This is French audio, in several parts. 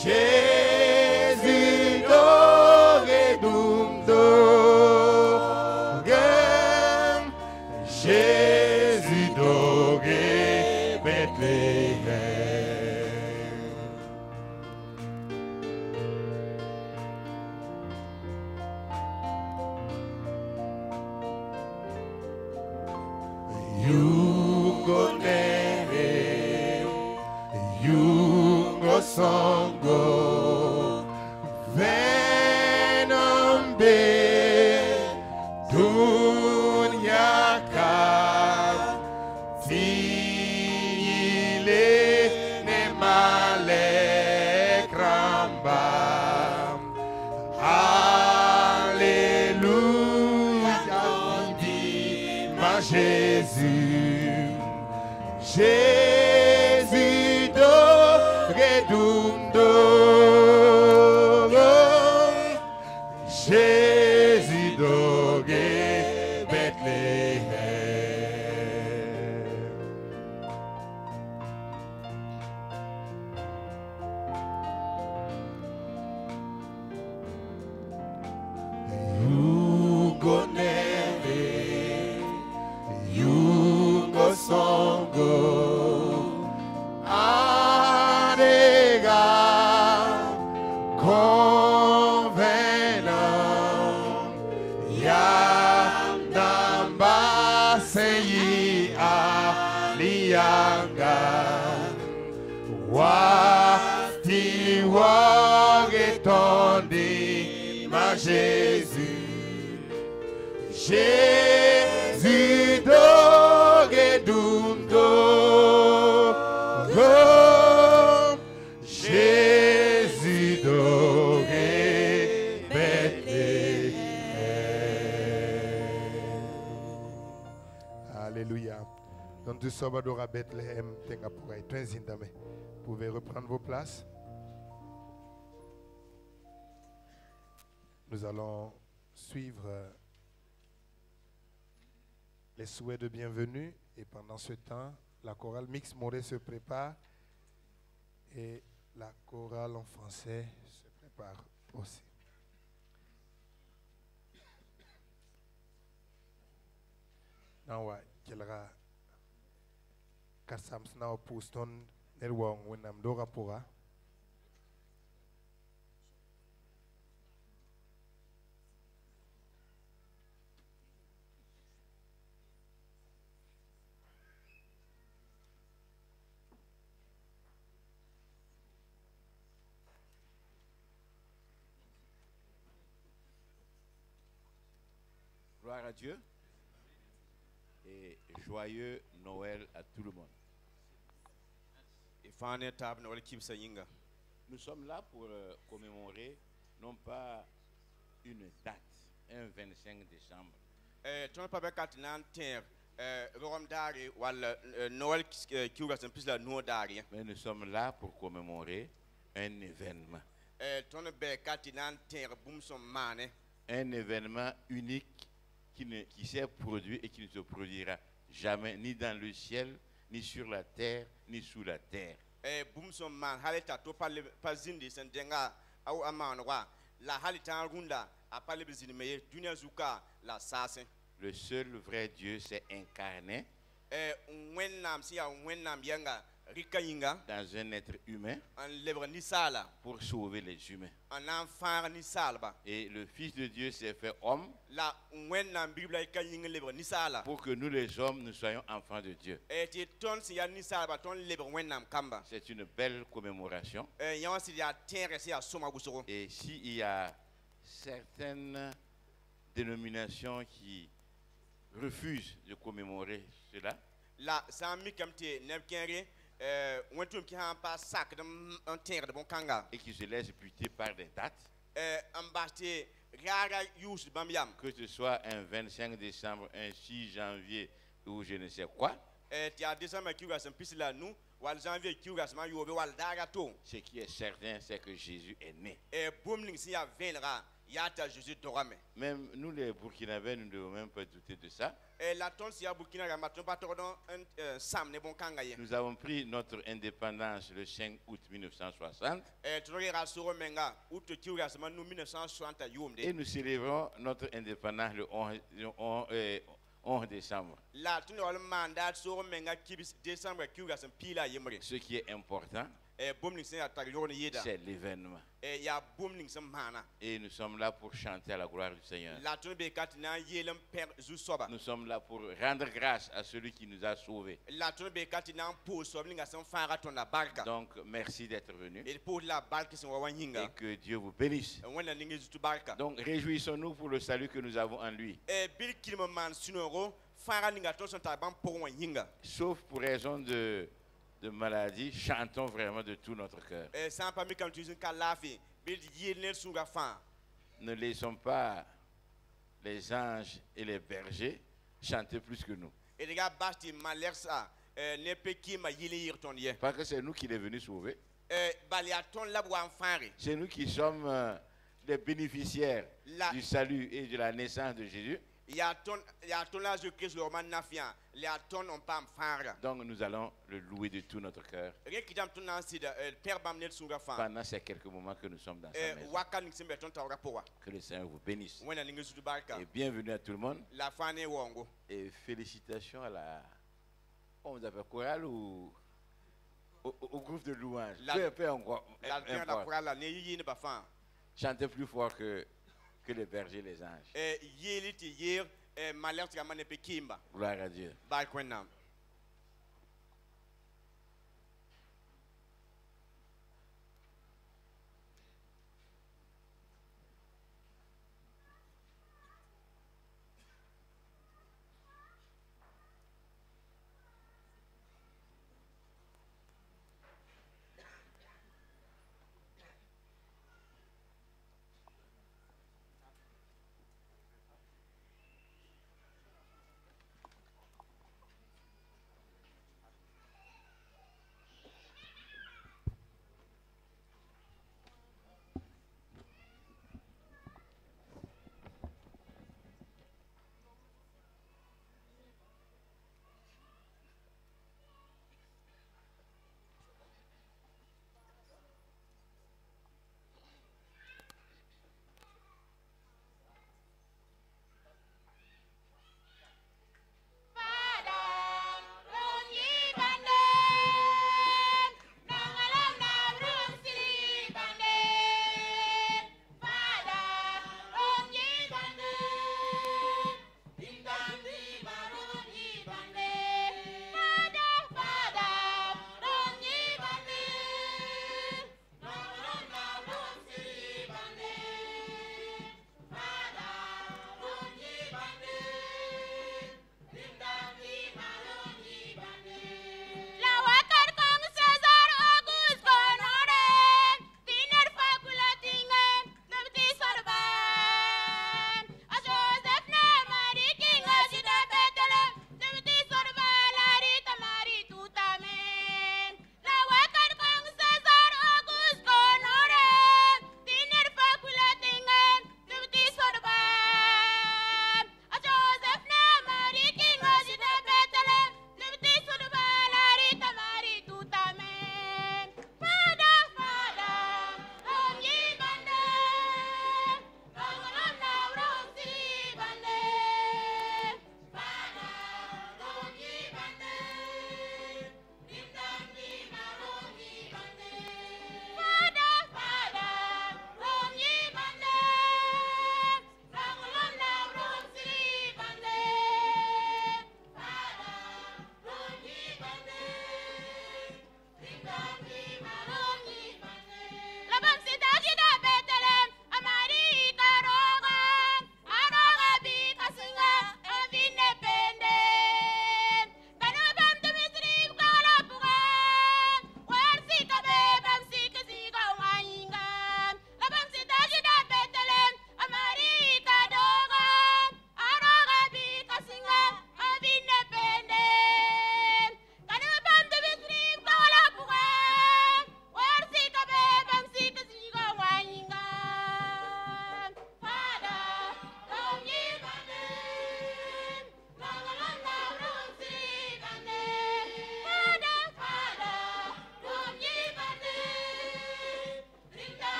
Jésus doré d'Umdogem, Jésus doré Bethléem. Yugonere, Yugo Songo, Venombe, Dunyaka, Tile, Nemale, Kramba, Alléluia, dit ma Jésus, Jésus doré d'Umdogem, Jésus doré Bethléem. Yugonere, Yugo Songo, Adega, Convenant, Yandamba, Seyi, Alianga, Wati, Wagetondi, ma Jésus, Jésus doré d'Umdogem, Jésus doré Bethléem. Alléluia. Donc tout Salvador à Bethléem, Tengapurai, Twenzindame. Vous pouvez reprendre vos places. Nous allons suivre les souhaits de bienvenue et pendant ce temps, la chorale Mix Moré se prépare et la chorale en français se prépare aussi. Now, kelra kasam sna poston nerwong wenam dora pora. Gloire à Dieu et joyeux Noël à tout le monde. Nous sommes là pour commémorer non pas une date, un 25 décembre, mais nous sommes là pour commémorer un événement. Un événement unique qui s'est produit et qui ne se produira jamais, ni dans le ciel, ni sur la terre, ni sous la terre. Le seul vrai Dieu s'est incarné dans un être humain pour sauver les humains. Et le Fils de Dieu s'est fait homme pour que nous les hommes, nous soyons enfants de Dieu. C'est une belle commémoration. Et s'il y a certaines dénominations qui refusent de commémorer cela, et qui se laissent buter par des dates, que ce soit un 25 décembre, un 6 janvier ou je ne sais quoi, Ce qui est certain, c'est que Jésus est né. Même nous, les Burkinabés, nous ne devons même pas douter de ça. Nous avons pris notre indépendance le 5 août 1960 et nous célébrons notre indépendance le 11 décembre. Ce qui est important, c'est l'événement. Et nous sommes là pour chanter à la gloire du Seigneur. Nous sommes là pour rendre grâce à celui qui nous a sauvés. Donc, merci d'être venu. Et que Dieu vous bénisse. Donc, réjouissons-nous pour le salut que nous avons en lui. Sauf pour raison de maladie, chantons vraiment de tout notre cœur. Ne laissons pas les anges et les bergers chanter plus que nous. Parce que c'est nous qui les venus sauver. C'est nous qui sommes les bénéficiaires du salut et de la naissance de Jésus. Donc nous allons le louer de tout notre cœur pendant ces quelques moments que nous sommes dans sa maison. Que le Seigneur vous bénisse. Et bienvenue à tout le monde. Et félicitations à la... On vous appelle chorale ou au groupe de louanges. Chantez plus fort que les bergers et les anges. Gloire à Dieu.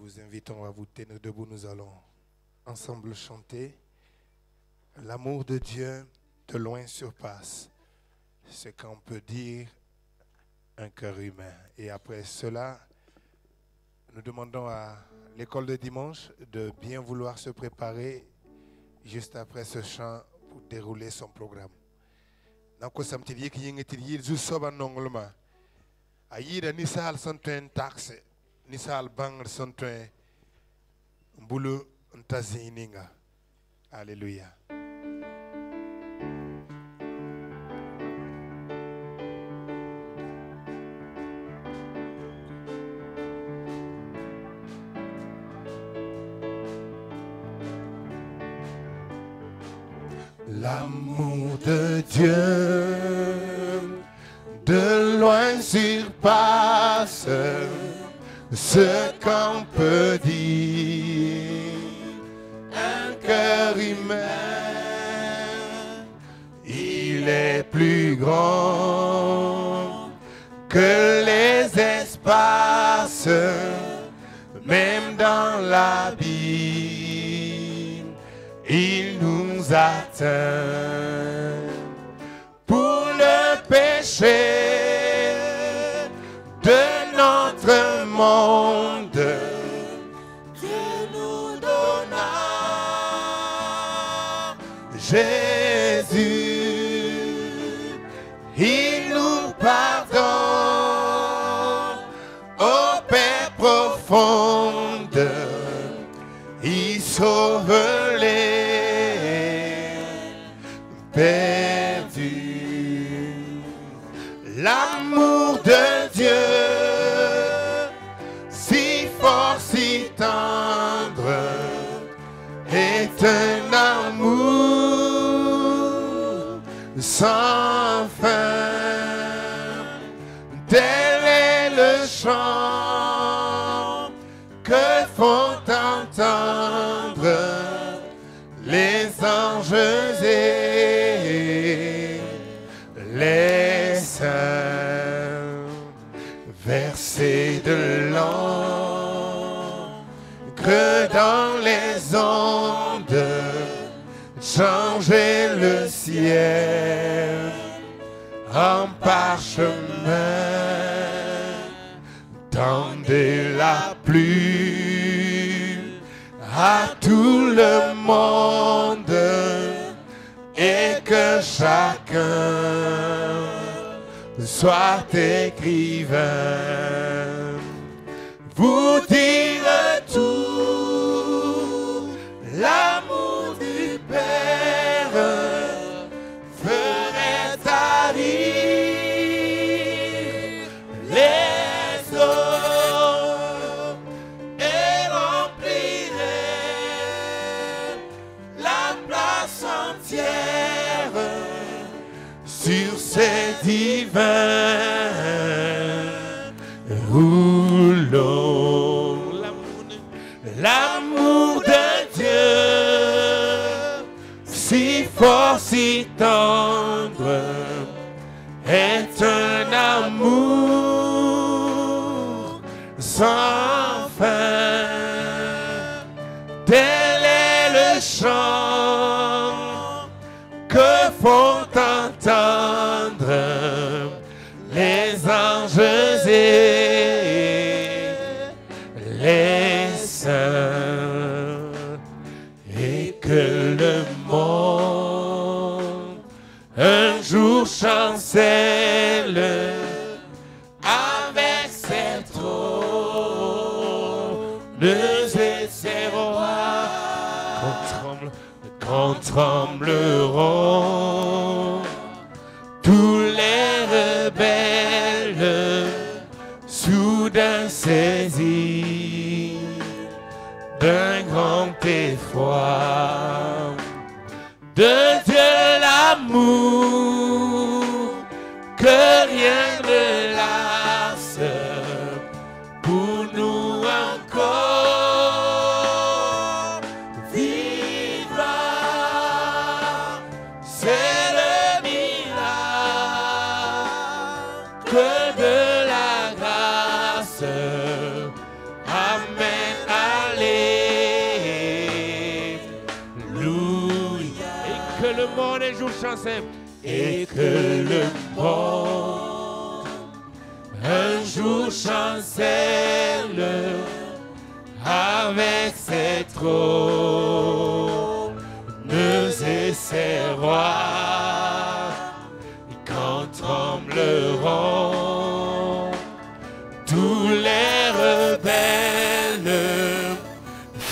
vous invitons à vous tenir debout. Nous allons ensemble chanter. L'amour de Dieu de loin surpasse ce qu'on peut dire un cœur humain. Et après cela, nous demandons à l'école de dimanche de bien vouloir se préparer juste après ce chant pour dérouler son programme. Nako samtili ki yingitili zu soba nongolma. Ayida ni sal sontuen taxe ni sal bang sontuen mbulu ntazininga. Alléluia. L'amour de Dieu de loin surpasse ce qu'on peut dire. Un cœur humain, il est plus grand que les espaces, même dans l'abîme, il nous atteint. Pour le péché de notre monde, Dieu nous donna Jésus. Il nous pardonne aux paix profondes, il sauve les perdus. L'amour de Dieu, si fort, si tendre, est un amour sans fin. Tel est le chant que font entendre les anges et les saints. Verser de l'encre dans les ondes, changer le ciel en parchemin. Tendez la pluie à tout le monde et que chacun soit écrivain. Vous dire tout, l'amour du Père ferait tarir les eaux et remplirait la place entière sur ces divins rouleaux. L'amour de Dieu, si fort, si tendre, est un amour sans fin. Tel est le chant que font entendre les anges et les saints, et que le monde un jour chancelle avec ses trônes et ses rois. Quand trembleront tous les rebelles, soudain saisis d'un grand effroi de Dieu l'amour, que rien ne lasse pour nous encore vivre. C'est le miracle de la grâce. Amen. chancelle et que le monde un jour chancelle avec ses trônes et ses rois quand trembleront tous les rebelles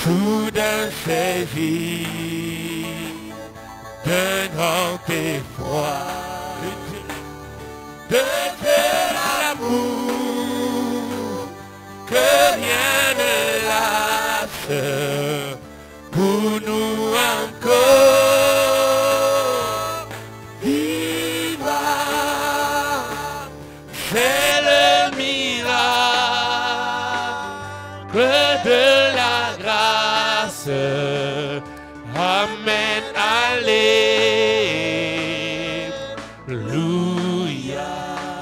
soudain saisis d'un grand effroi de l'amour que rien ne lasse pour nous encore vivre. C'est le miracle de la grâce. Amen, alléluia.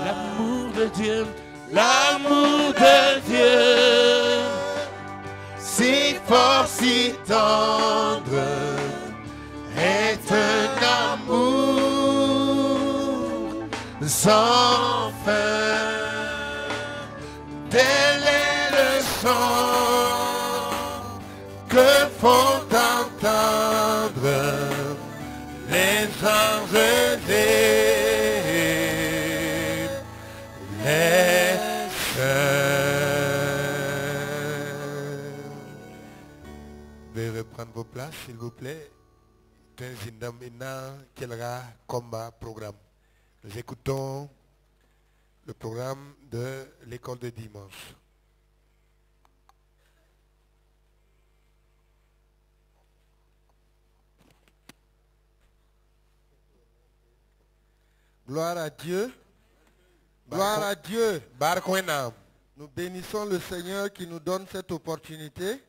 L'amour de Dieu, l'amour de Dieu, si fort, si tendre, est un amour sans fin. Telle est le chant que font entendre les anges et les saints. Veuillez reprendre vos places, s'il vous plaît. Nous écoutons le programme de l'école de dimanche. Gloire à Dieu. Gloire à Dieu. Nous bénissons le Seigneur qui nous donne cette opportunité